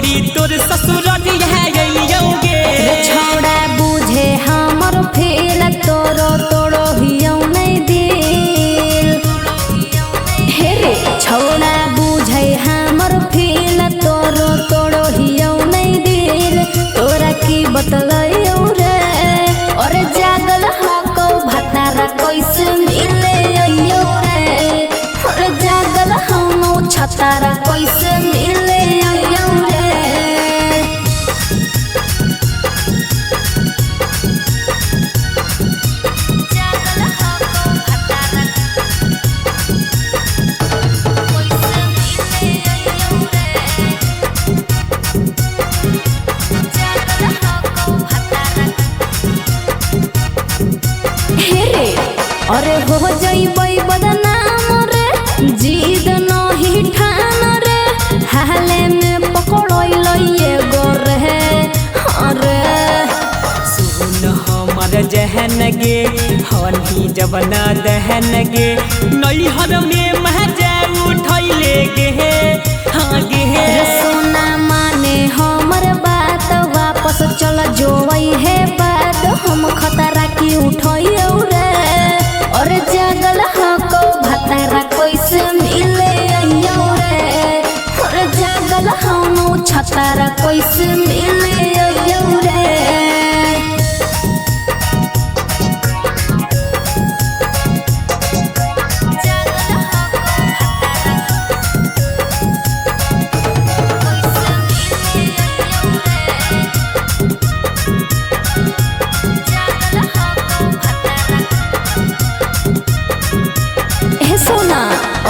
छोड़ी तोर ससुरारी है गइयोगे छोड़ा बुझे हमर फेल तोरो तोड़ो हियो नहीं दिल हे रे छोड़ा बुझे हमर फेल तोरो तोड़ो हियो नहीं दिल तोरा की बतलायो रे और जागल हको भतारा कैसे मिले अइयो रे और जागल हम छतारा कैसे मिले अइयो रे अरे हो जइबै बदनाम रे जीद नहीं ठान रे हाले में पकड़ो एगो रे अरे सुन हमर जहन गे हनी जबना दहन गे नैहर में महजा उठैले गे हाँ गे सोना माने हमर बात वापस चल जोई है बात हम खतरा की उठैयो रे और जागल हको भतारा कैसे मिले अइयो रे और जागल हम छतारा कैसे मिले अइयो रे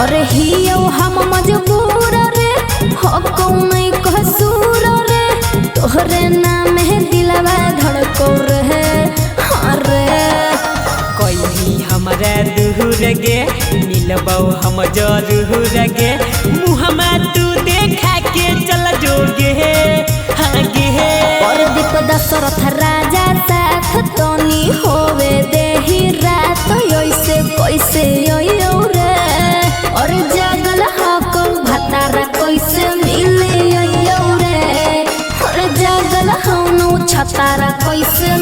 अरे हियो हम मजबूर रे हको नहीं कसूर रे तोहरे नाम है दिलवा धड़को रे अरे कोई हमरा दूर गे मिलबौ हम जरूर गे मुहम्मा तू देखा के चल जोगे हाँ गे और दीप दशरथ राजा साथ तनी होवे देही रात ऐसे कैसे अइयो रे और जागल हको भतारा कैसे मिले अइयो रे और जागल हम छतारा कैसे